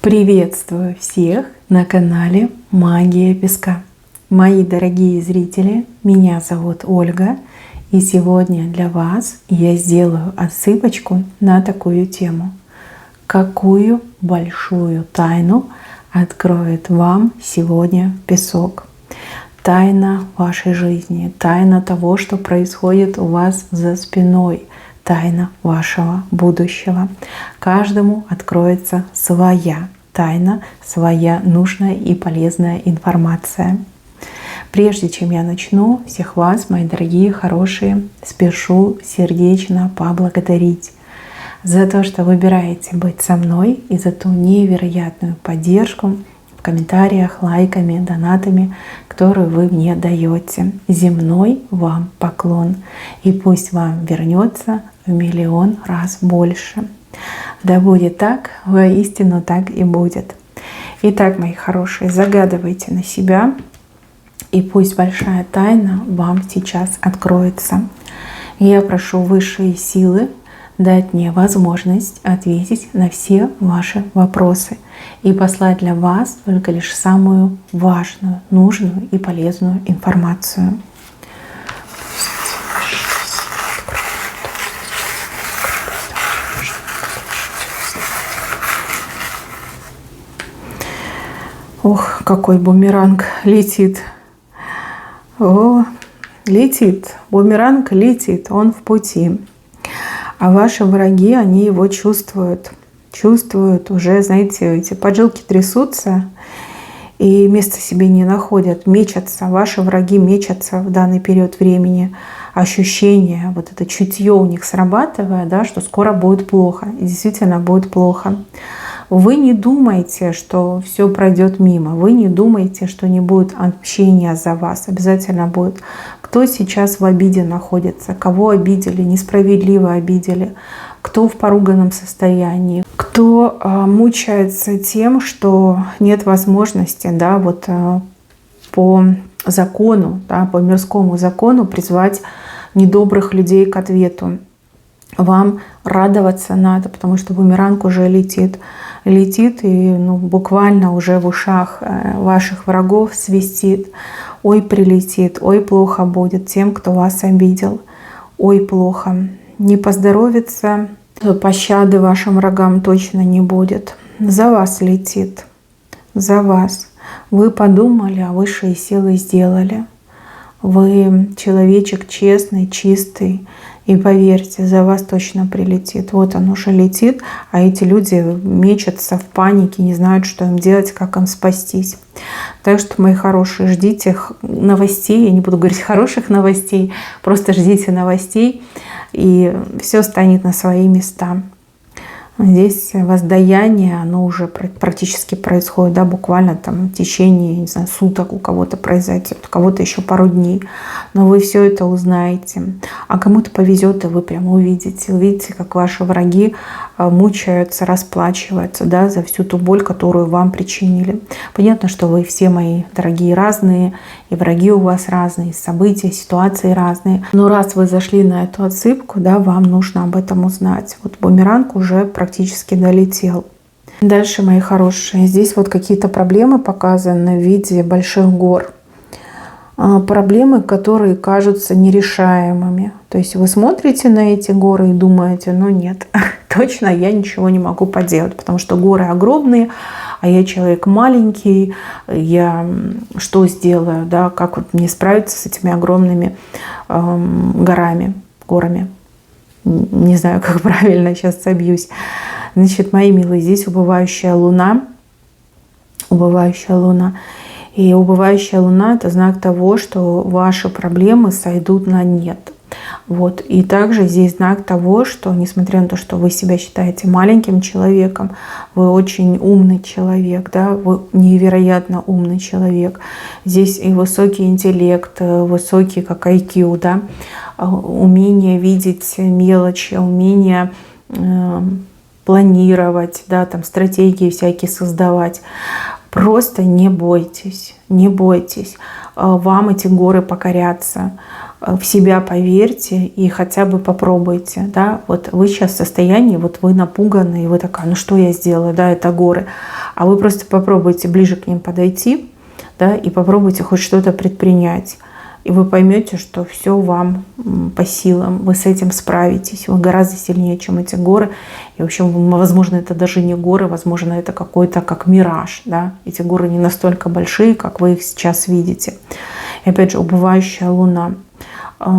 Приветствую всех на канале Магия Песка. Мои дорогие зрители, меня зовут Ольга, и сегодня для вас я сделаю отсыпочку на такую тему. Какую большую тайну откроет вам сегодня песок? Тайна вашей жизни, тайна того, что происходит у вас за спиной, тайна вашего будущего. Каждому откроется своя тайна, своя нужная и полезная информация. Прежде чем я начну, всех вас, мои дорогие, хорошие, спешу сердечно поблагодарить за то, что выбираете быть со мной, и за ту невероятную поддержку в комментариях, лайками, донатами, которую вы мне даете. Земной вам поклон. И пусть вам вернется в миллион раз больше. Да будет так, воистину так и будет. Итак, мои хорошие, загадывайте на себя, и пусть большая тайна вам сейчас откроется. Я прошу высшие силы дать мне возможность ответить на все ваши вопросы и послать для вас только лишь самую важную, нужную и полезную информацию. Ох, какой бумеранг летит. О, летит. Бумеранг летит, он в пути. А ваши враги, они его чувствуют. Чувствуют уже, знаете, эти поджилки трясутся и места себе не находят, мечутся. Ваши враги мечутся в данный период времени. Ощущение, вот это чутье у них срабатывает, да, что скоро будет плохо. И действительно будет плохо. Вы не думайте, что все пройдет мимо. Вы не думайте, что не будет общения за вас. Обязательно будет. Кто сейчас в обиде находится, кого обидели, несправедливо обидели, кто в поруганном состоянии, кто мучается тем, что нет возможности, да, вот по закону, да, по мирскому закону призвать недобрых людей к ответу. Вам радоваться надо, потому что бумеранг уже летит. Летит и буквально уже в ушах ваших врагов свистит. Ой, прилетит, ой, плохо будет тем, кто вас обидел. Ой, плохо. Не поздоровится, пощады вашим врагам точно не будет. За вас летит, за вас. Вы подумали, а высшие силы сделали. Вы человечек честный, чистый. И поверьте, за вас точно прилетит. Вот он уже летит, а эти люди мечутся в панике, не знают, что им делать, как им спастись. Так что, мои хорошие, ждите новостей. Я не буду говорить хороших новостей, просто ждите новостей, и все станет на свои места. Здесь воздаяние, оно уже практически происходит, да, буквально там в течение, не знаю, суток у кого-то произойдет, у кого-то еще пару дней. Но вы все это узнаете. А кому-то повезет, и вы прямо увидите. Увидите, как ваши враги мучаются, расплачиваются, да, за всю ту боль, которую вам причинили. Понятно, что вы все, мои дорогие, разные, и враги у вас разные, события, ситуации разные. Но раз вы зашли на эту отсыпку, да, вам нужно об этом узнать. Вот бумеранг уже практически долетел. Дальше, мои хорошие, здесь вот какие-то проблемы показаны в виде больших гор. Проблемы, которые кажутся нерешаемыми. То есть вы смотрите на эти горы и думаете, ну нет, точно я ничего не могу поделать, потому что горы огромные, а я человек маленький, я что сделаю, да, как вот мне справиться с этими огромными горами. Не знаю, как правильно сейчас собьюсь. Значит, мои милые, здесь убывающая луна. И убывающая луна – это знак того, что ваши проблемы сойдут на нет. Вот. И также здесь знак того, что, несмотря на то, что вы себя считаете маленьким человеком, вы очень умный человек, да? Вы невероятно умный человек. Здесь и высокий интеллект, высокий как IQ, да? Умение видеть мелочи, умение планировать, да, там, стратегии всякие создавать. Просто не бойтесь, не бойтесь. Вам эти горы покорятся. В себя поверьте и хотя бы попробуйте. Да? Вот вы сейчас в состоянии, вот вы напуганы, и вы такая, ну что я сделаю, да, это горы. а вы просто попробуйте ближе к ним подойти, да, и попробуйте хоть что-то предпринять. И вы поймете, что все вам по силам, вы с этим справитесь, вы гораздо сильнее, чем эти горы. И, в общем, возможно, это даже не горы, возможно, это какой-то как мираж. Да? Эти горы не настолько большие, как вы их сейчас видите. И опять же, убывающая луна. В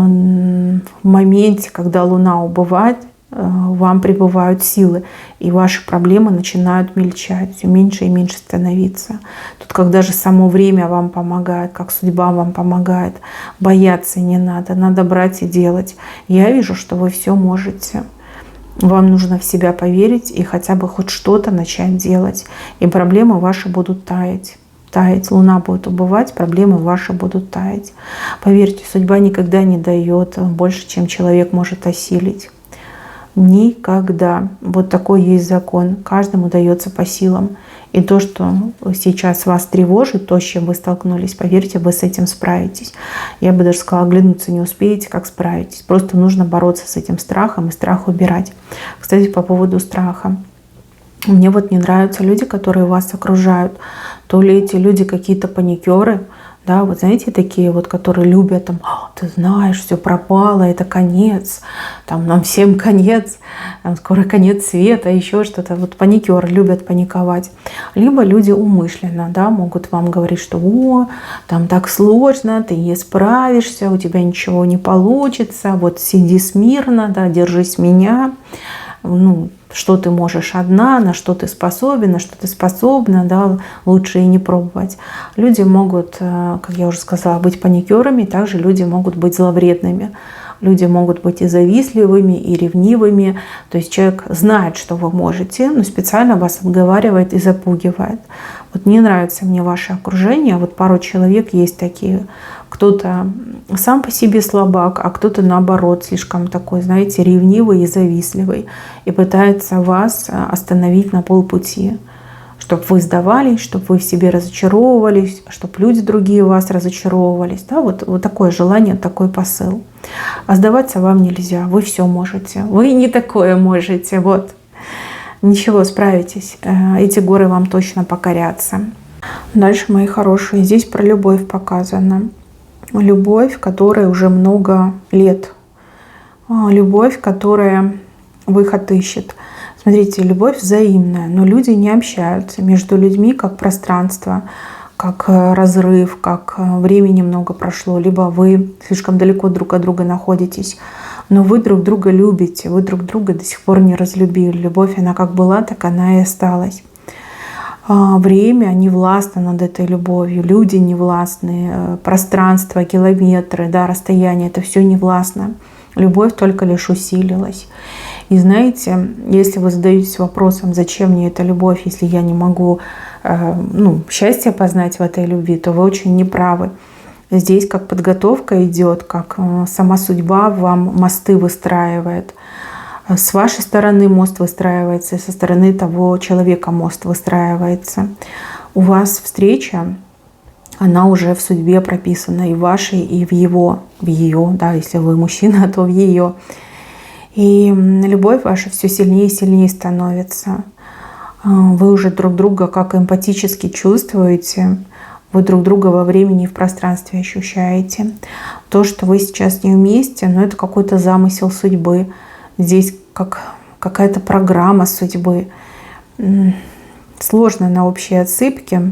моменте, когда луна убывает, вам прибывают силы, и ваши проблемы начинают мельчать, все меньше и меньше становиться. Тут как даже само время вам помогает, как судьба вам помогает. Бояться не надо, надо брать и делать. Я вижу, что вы все можете. Вам нужно в себя поверить и хотя бы хоть что-то начать делать. И проблемы ваши будут таять. Луна будет убывать, проблемы ваши будут таять. Поверьте, судьба никогда не дает больше, чем человек может осилить. Никогда. Вот такой есть закон. Каждому дается по силам. И то, что сейчас вас тревожит, то, с чем вы столкнулись, поверьте, вы с этим справитесь. Я бы даже сказала, оглянуться не успеете, как справитесь. Просто нужно бороться с этим страхом и страх убирать. Кстати, по поводу страха. Мне вот не нравятся люди, которые вас окружают. То ли эти люди какие-то паникеры, да, вот знаете, такие вот, которые любят, там, ты знаешь, все пропало, это конец, там, нам всем конец, там, скоро конец света, еще что-то. Вот паникеры любят паниковать. Либо люди умышленно, да, могут вам говорить, что там так сложно, ты не справишься, у тебя ничего не получится, вот сиди смирно, да, держись меня, что ты можешь одна, на что ты способен, на что ты способна, да, лучше и не пробовать. Люди могут, как я уже сказала, быть паникерами, также люди могут быть зловредными. Люди могут быть и завистливыми, и ревнивыми. То есть человек знает, что вы можете, но специально вас отговаривает и запугивает. Вот не нравится мне ваше окружение. Вот пару человек есть такие. Кто-то сам по себе слабак, а кто-то наоборот слишком такой, знаете, ревнивый и завистливый. И пытается вас остановить на полпути. Чтобы вы сдавались, чтобы вы в себе разочаровывались, чтобы люди другие в вас разочаровывались. Да? Вот такое желание, такой посыл. А сдаваться вам нельзя. Вы все можете. Вы не такое можете. Вот. Ничего, справитесь. Эти горы вам точно покорятся. Дальше, мои хорошие, здесь про любовь показано. Любовь, которая уже много лет. Любовь, которая выход ищет. Смотрите, любовь взаимная, но люди не общаются. Между людьми как пространство, как разрыв, как времени много прошло. Либо вы слишком далеко друг от друга находитесь, но вы друг друга любите, вы друг друга до сих пор не разлюбили. Любовь, она как была, так она и осталась. Время не властно над этой любовью, люди не властны, пространство, километры, да, расстояние, это все не властно. Любовь только лишь усилилась. И знаете, если вы задаетесь вопросом, зачем мне эта любовь, если я не могу счастье познать в этой любви, то вы очень неправы. Здесь как подготовка идет, как сама судьба вам мосты выстраивает. С вашей стороны мост выстраивается, и со стороны того человека мост выстраивается. У вас встреча, она уже в судьбе прописана и в вашей, и в ее, да, если вы мужчина, то в ее. И любовь ваша все сильнее и сильнее становится. Вы уже друг друга как эмпатически чувствуете, вы друг друга во времени и в пространстве ощущаете. То, что вы сейчас не вместе, но это какой-то замысел судьбы. Здесь как какая-то программа судьбы. Сложно на общей отсыпке.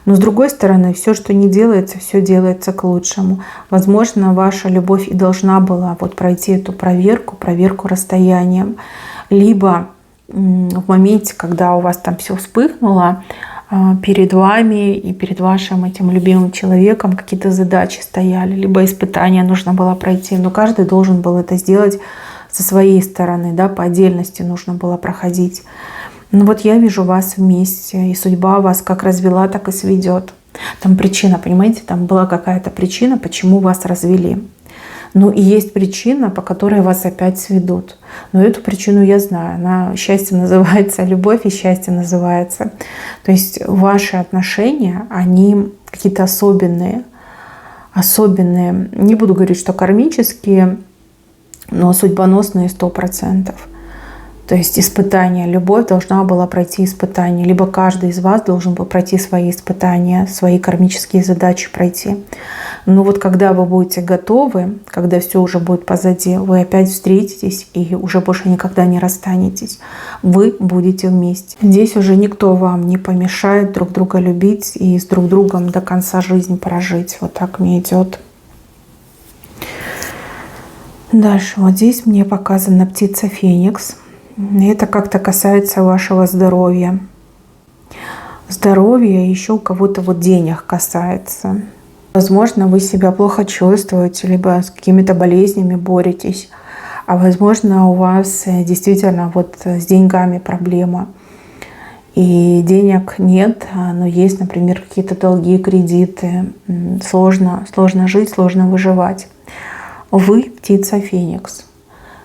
Но с другой стороны, все, что не делается, все делается к лучшему. Возможно, ваша любовь и должна была пройти эту проверку расстоянием. Либо в моменте, когда у вас там все вспыхнуло, перед вами и перед вашим этим любимым человеком какие-то задачи стояли, либо испытания нужно было пройти. Но каждый должен был это сделать со своей стороны, да, по отдельности нужно было проходить. Но вот я вижу вас вместе, и судьба вас как развела, так и сведет. Там причина, понимаете, там была какая-то причина, почему вас развели. Ну и есть причина, по которой вас опять сведут. Но эту причину я знаю. Она счастье называется, любовь и счастье называется. То есть ваши отношения, они какие-то особенные. Не буду говорить, что кармические, но судьбоносные 100%. То есть испытание, любовь должна была пройти испытание. Либо каждый из вас должен был пройти свои испытания, свои кармические задачи пройти. Но вот когда вы будете готовы, когда все уже будет позади, вы опять встретитесь и уже больше никогда не расстанетесь. Вы будете вместе. Здесь уже никто вам не помешает друг друга любить и с друг другом до конца жизни прожить. Вот так мне идет. Дальше вот здесь мне показана птица Феникс. Это как-то касается вашего здоровья. Здоровье еще у кого-то вот денег касается. Возможно, вы себя плохо чувствуете, либо с какими-то болезнями боретесь. А возможно, у вас действительно вот с деньгами проблема. И денег нет, но есть, например, какие-то долги, кредиты. Сложно жить, сложно выживать. Вы птица Феникс.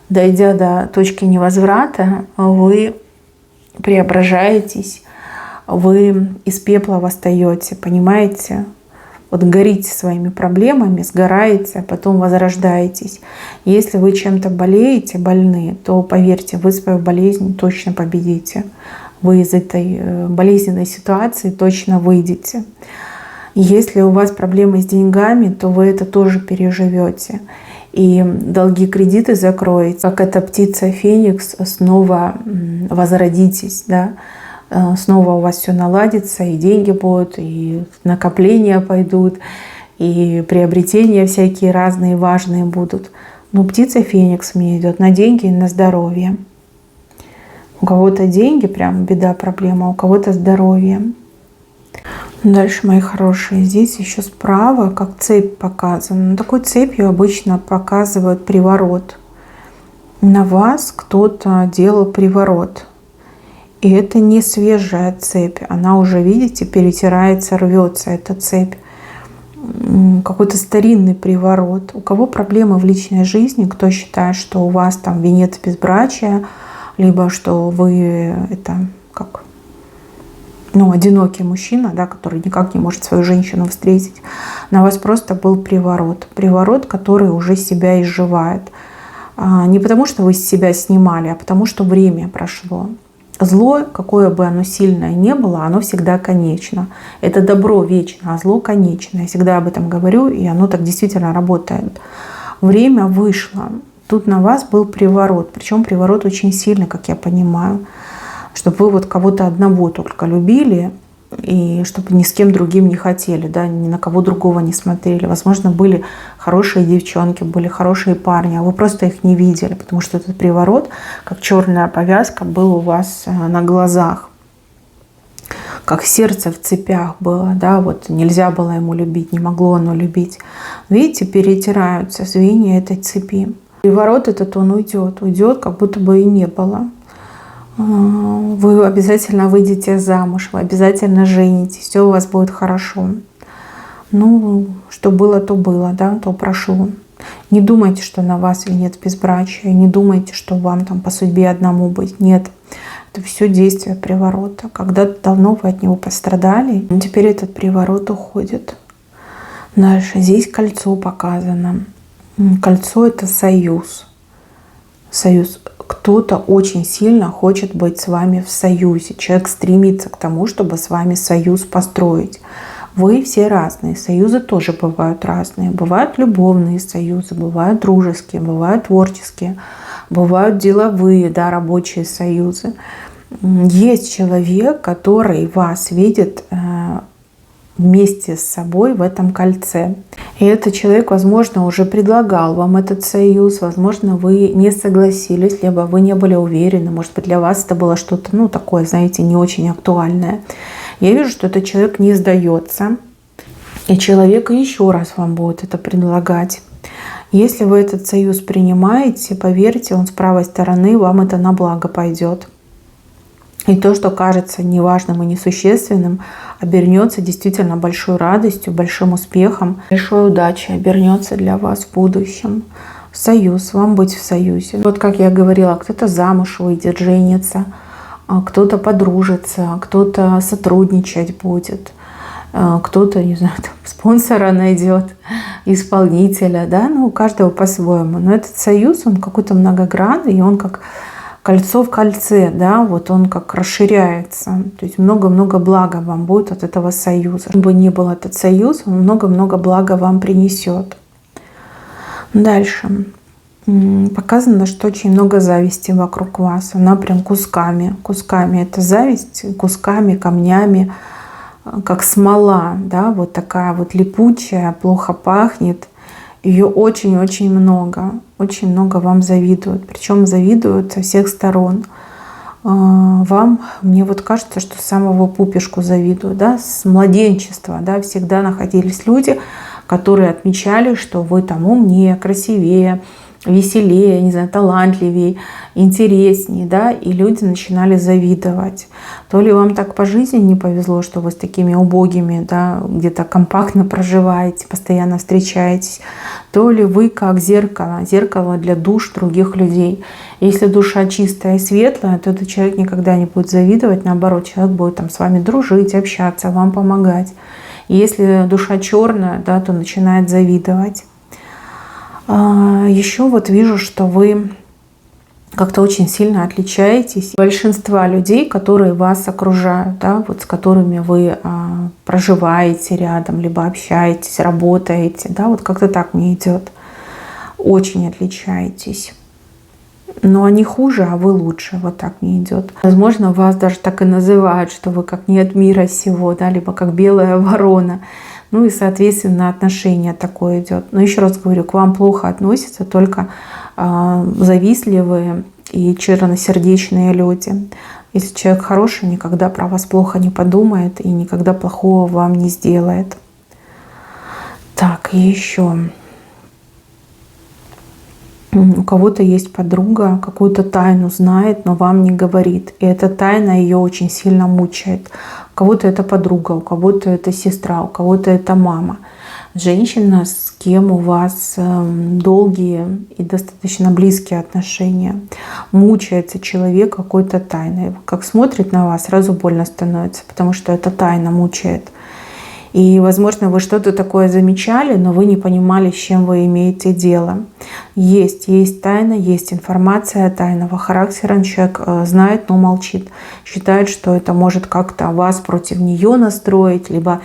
Дойдя до точки невозврата, вы преображаетесь, вы из пепла восстаете, понимаете? Вот горите своими проблемами, сгораете, а потом возрождаетесь. Если вы чем-то болеете, больны, то поверьте, вы свою болезнь точно победите. Вы из этой болезненной ситуации точно выйдете. Если у вас проблемы с деньгами, то вы это тоже переживете. И долги, кредиты закроете. Как эта птица Феникс, снова возродитесь, да? Снова у вас все наладится, и деньги будут, и накопления пойдут, и приобретения всякие разные важные будут. Но птица Феникс мне идет на деньги и на здоровье. У кого-то деньги, прям беда, проблема, у кого-то здоровье. Дальше, мои хорошие, здесь еще справа, как цепь показана. Такой цепью обычно показывают приворот. На вас кто-то делал приворот. И это не свежая цепь. Она уже, видите, перетирается, рвется, эта цепь. Какой-то старинный приворот. У кого проблемы в личной жизни, кто считает, что у вас там венец безбрачия, либо что вы это как... одинокий мужчина, да, который никак не может свою женщину встретить. На вас просто был приворот. Приворот, который уже себя изживает. Не потому, что вы с себя снимали, а потому, что время прошло. Зло, какое бы оно сильное ни было, оно всегда конечно. Это добро вечно, а зло конечно. Я всегда об этом говорю, и оно так действительно работает. Время вышло. Тут на вас был приворот. Причем приворот очень сильный, как я понимаю. Чтобы вы вот кого-то одного только любили, и чтобы ни с кем другим не хотели, да, ни на кого другого не смотрели. Возможно, были хорошие девчонки, были хорошие парни, а вы просто их не видели, потому что этот приворот, как черная повязка, был у вас на глазах. Как сердце в цепях было, да, вот нельзя было ему любить, не могло оно любить. Видите, перетираются звенья этой цепи. Приворот этот, он уйдет, как будто бы и не было. Вы обязательно выйдете замуж, вы обязательно женитесь, все у вас будет хорошо. Что было, то было, да, то прошло. Не думайте, что на вас венец безбрачия, не думайте, что вам там по судьбе одному быть. Нет, это все действие приворота. Когда-то давно вы от него пострадали, но теперь этот приворот уходит. Дальше здесь кольцо показано. Кольцо — это союз. Союз. Кто-то очень сильно хочет быть с вами в союзе. Человек стремится к тому, чтобы с вами союз построить. Вы все разные. Союзы тоже бывают разные. Бывают любовные союзы, бывают дружеские, бывают творческие, бывают деловые, да, рабочие союзы. Есть человек, который вас видит вместе с собой в этом кольце. И этот человек, возможно, уже предлагал вам этот союз, возможно, вы не согласились, либо вы не были уверены, может быть, для вас это было что-то, такое, знаете, не очень актуальное. Я вижу, что этот человек не сдается, и человек еще раз вам будет это предлагать. Если вы этот союз принимаете, поверьте, он с правой стороны, вам это на благо пойдет. И то, что кажется неважным и несущественным, обернется действительно большой радостью, большим успехом, большой удачей обернется для вас в будущем. Союз, вам быть в союзе. Вот как я говорила, кто-то замуж выйдет, женится, кто-то подружится, кто-то сотрудничать будет, кто-то, не знаю, спонсора найдет, исполнителя, да, у каждого по-своему. Но этот союз, он какой-то многогранный, и он как кольцо в кольце, да, вот он как расширяется. То есть много-много блага вам будет от этого союза. Чтобы бы ни был этот союз, он много-много блага вам принесет. Дальше. Показано, что очень много зависти вокруг вас. Она прям кусками. Кусками. Это зависть, кусками, камнями, как смола, да, вот такая вот липучая, плохо пахнет. Ее очень-очень много. Очень много вам завидуют. Причем завидуют со всех сторон. Вам, мне вот кажется, что с самого пупешку завидуют, да, с младенчества, да, всегда находились люди, которые отмечали, что вы там умнее, красивее, веселее, не знаю, талантливее, интереснее, да, и люди начинали завидовать. То ли вам так по жизни не повезло, что вы с такими убогими, да, где-то компактно проживаете, постоянно встречаетесь, то ли вы как зеркало, зеркало для душ других людей. Если душа чистая и светлая, то этот человек никогда не будет завидовать, наоборот, человек будет там с вами дружить, общаться, вам помогать. И если душа черная, да, то начинает завидовать. Еще вот вижу, что вы как-то очень сильно отличаетесь от большинства людей, которые вас окружают, да, вот с которыми вы проживаете рядом, либо общаетесь, работаете, да, вот как-то так мне идет. Очень отличаетесь. Но они хуже, а вы лучше, вот так мне идет. Возможно, вас даже так и называют, что вы как не от мира сего, да, либо как белая ворона. Ну и, соответственно, отношение такое идет. Но еще раз говорю, к вам плохо относятся только завистливые и черносердечные люди. Если человек хороший, никогда про вас плохо не подумает и никогда плохого вам не сделает. Так, и еще. У кого-то есть подруга, какую-то тайну знает, но вам не говорит. И эта тайна ее очень сильно мучает. У кого-то это подруга, у кого-то это сестра, у кого-то это мама. Женщина, с кем у вас долгие и достаточно близкие отношения. Мучается человек какой-то тайной. Как смотрит на вас, сразу больно становится, потому что эта тайна мучает. И, возможно, вы что-то такое замечали, но вы не понимали, с чем вы имеете дело. Есть тайна, есть информация тайного характера. Человек знает, но молчит. Считает, что это может как-то вас против нее настроить, либо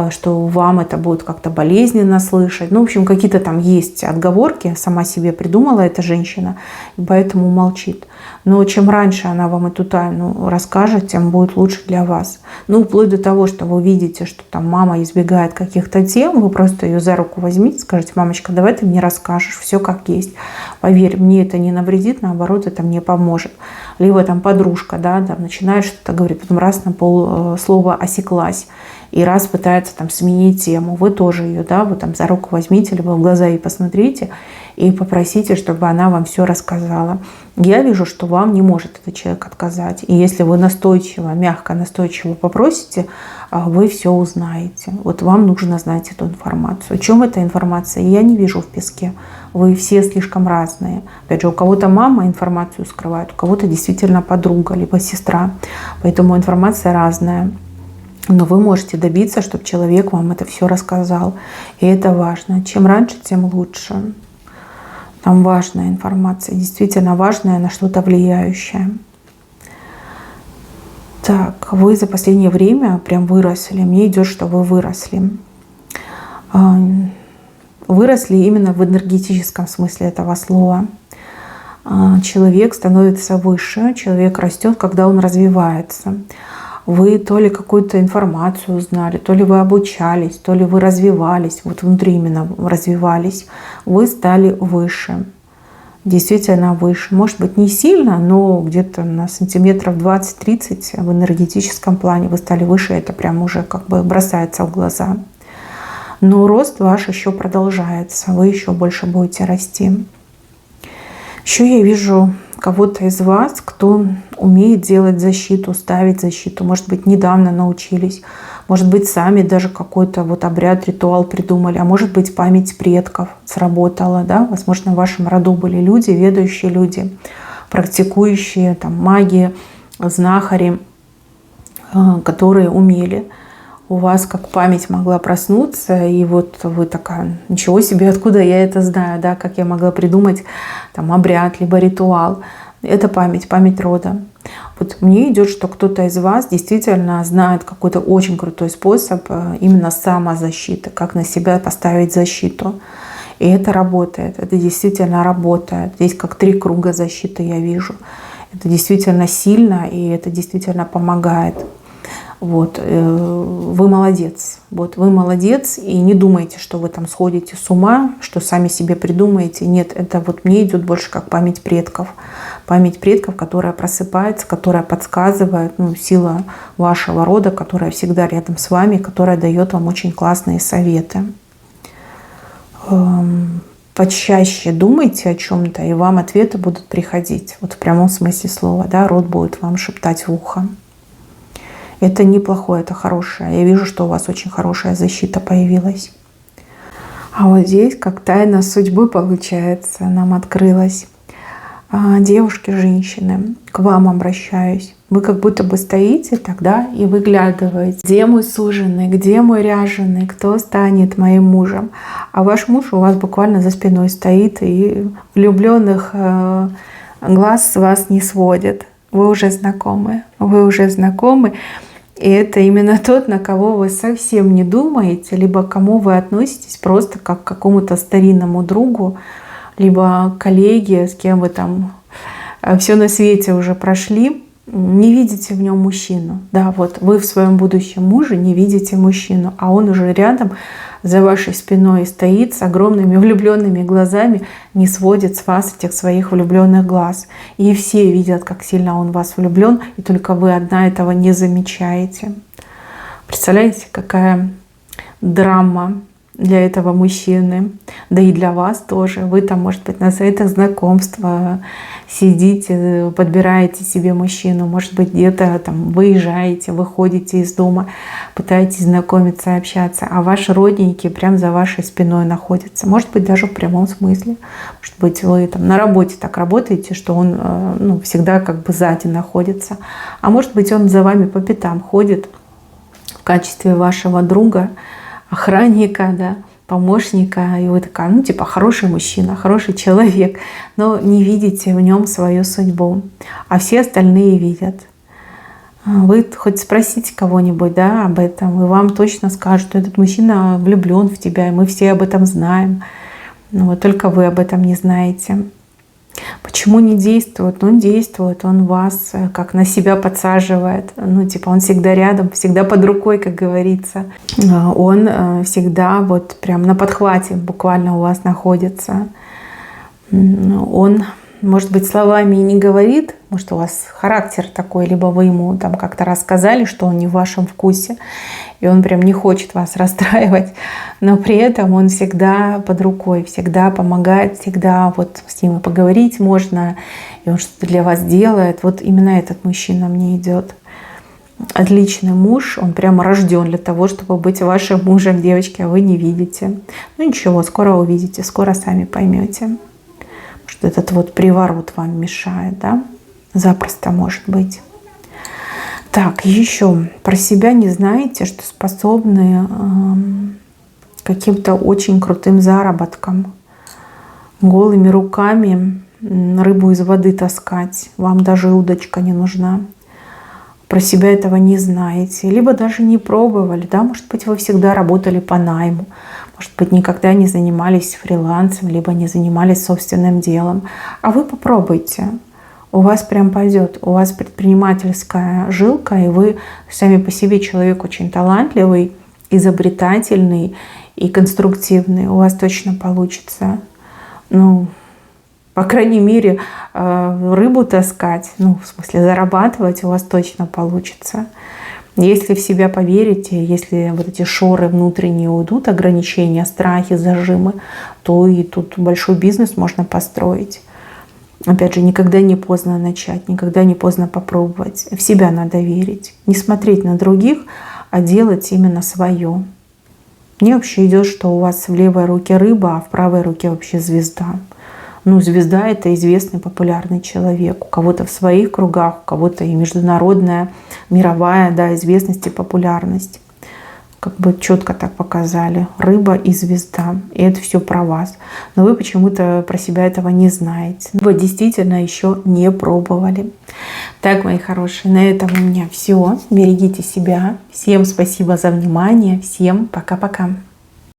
что вам это будет как-то болезненно слышать. Ну, в общем, какие-то там есть отговорки. Сама себе придумала эта женщина, и поэтому молчит. Но чем раньше она вам эту тайну расскажет, тем будет лучше для вас. Ну, вплоть до того, что вы видите, что там мама избегает каких-то тем, вы просто ее за руку возьмите, скажите: мамочка, давай ты мне расскажешь все как есть. Поверь, мне это не навредит, наоборот, это мне поможет. Либо там подружка, да, там начинает что-то говорить, потом раз на полслова осеклась. И раз пытается там сменить тему, вы тоже ее, да, вы там за руку возьмите, либо в глаза ей посмотрите и попросите, чтобы она вам все рассказала. Я вижу, что вам не может этот человек отказать. И если вы настойчиво, мягко, настойчиво попросите, вы все узнаете. Вот вам нужно знать эту информацию. О чем эта информация? Я не вижу в песке. Вы все слишком разные. Опять же, у кого-то мама информацию скрывает, у кого-то действительно подруга, либо сестра. Поэтому информация разная. Но вы можете добиться, чтобы человек вам это все рассказал. И это важно. Чем раньше, тем лучше. Там важная информация, действительно важная, на что-то влияющее. Так, вы за последнее время прям выросли. Мне идет, что вы выросли. Выросли именно в энергетическом смысле этого слова. Человек становится выше, человек растет, когда он развивается. Вы то ли какую-то информацию узнали, то ли вы обучались, то ли вы развивались, вот внутри именно развивались, вы стали выше, действительно выше. Может быть, не сильно, но где-то на сантиметров 20-30 в энергетическом плане вы стали выше, это прям уже как бы бросается в глаза. Но рост ваш еще продолжается, вы еще больше будете расти. Еще я вижу кого-то из вас, кто умеет делать защиту, ставить защиту. Может быть, недавно научились. Может быть, сами даже какой-то вот обряд, ритуал придумали. А может быть, память предков сработала. Да? Возможно, в вашем роду были люди, ведающие люди, практикующие, там, маги, знахари, которые умели. У вас как память могла проснуться, и вот вы такая: ничего себе, откуда я это знаю, да, как я могла придумать там обряд, либо ритуал. Это память, память рода. Вот мне идет, что кто-то из вас действительно знает какой-то очень крутой способ именно самозащиты, как на себя поставить защиту. И это работает, это действительно работает. Здесь как 3 круга защиты я вижу. Это действительно сильно, и это действительно помогает. Вот, вы молодец. Вот, вы молодец, и не думайте, что вы там сходите с ума, что сами себе придумаете. Нет, это вот мне идет больше как память предков. Память предков, которая просыпается, которая подсказывает, ну, сила вашего рода, которая всегда рядом с вами, которая дает вам очень классные советы. Почаще думайте о чем-то, и вам ответы будут приходить. Вот в прямом смысле слова, да, род будет вам шептать в ухо. Это неплохое, это хорошее. Я вижу, что у вас очень хорошая защита появилась. А вот здесь как тайна судьбы, получается, нам открылась. Девушки, женщины, к вам обращаюсь. Вы как будто бы стоите тогда и выглядываете. Где мой суженый, где мой ряженый, кто станет моим мужем? А ваш муж у вас буквально за спиной стоит и влюбленных глаз с вас не сводит. Вы уже знакомы. Вы уже знакомы. И это именно тот, на кого вы совсем не думаете, либо к кому вы относитесь просто как к какому-то старинному другу, либо коллеге, с кем вы там все на свете уже прошли. Не видите в нем мужчину. Да, вот вы в своем будущем муже не видите мужчину, а он уже рядом за вашей спиной стоит с огромными влюбленными глазами, не сводит с вас этих своих влюбленных глаз. И все видят, как сильно он в вас влюблен, и только вы одна этого не замечаете. Представляете, какая драма для этого мужчины, да и для вас тоже. Вы там, может быть, на сайтах знакомства сидите, подбираете себе мужчину, может быть, где-то там выезжаете, выходите из дома, пытаетесь знакомиться, общаться, а ваши родненькие прям за вашей спиной находятся. Может быть, даже в прямом смысле. Может быть, вы там на работе так работаете, что он всегда как бы сзади находится. А может быть, он за вами по пятам ходит в качестве вашего друга, охранника, да, помощника, и вы такая, хороший мужчина, хороший человек, но не видите в нем свою судьбу, а все остальные видят. Вы хоть спросите кого-нибудь, да, об этом, и вам точно скажут, что этот мужчина влюблен в тебя, и мы все об этом знаем, но вот только вы об этом не знаете. Почему не действует? Он действует, он вас как на себя подсаживает. Он всегда рядом, всегда под рукой, как говорится. Он всегда вот прям на подхвате буквально у вас находится. Он, может быть, словами и не говорит, может, у вас характер такой, либо вы ему там как-то рассказали, что он не в вашем вкусе, и он прям не хочет вас расстраивать, но при этом он всегда под рукой, всегда помогает, всегда вот с ним поговорить можно, и он что-то для вас делает. Вот именно этот мужчина мне идет. Отличный муж, он прямо рожден для того, чтобы быть вашим мужем, девочки, а вы не видите. Ничего, скоро увидите, скоро сами поймете, что этот вот приворот вам мешает, да? Запросто может быть. Так, еще про себя не знаете, что способны каким-то очень крутым заработком, голыми руками рыбу из воды таскать. Вам даже удочка не нужна. Про себя этого не знаете, либо даже не пробовали, да? Может быть, вы всегда работали по найму, может быть, никогда не занимались фрилансом, либо не занимались собственным делом. А вы попробуйте. У вас прям пойдет, у вас предпринимательская жилка, и вы сами по себе человек очень талантливый, изобретательный и конструктивный. У вас точно получится. По крайней мере, рыбу таскать, в смысле зарабатывать у вас точно получится. Если в себя поверите, если вот эти шоры внутренние уйдут, ограничения, страхи, зажимы, то и тут большой бизнес можно построить. Опять же, никогда не поздно начать, никогда не поздно попробовать. В себя надо верить. Не смотреть на других, а делать именно свое. Мне вообще идет, что у вас в левой руке рыба, а в правой руке вообще звезда. Звезда — это известный, популярный человек. У кого-то в своих кругах, у кого-то и международная, мировая, да, известность и популярность. как бы четко так показали. Рыба и звезда. И это все про вас. Но вы почему-то про себя этого не знаете. Вы действительно еще не пробовали. Так, мои хорошие, на этом у меня все. Берегите себя. Всем спасибо за внимание. Всем пока-пока.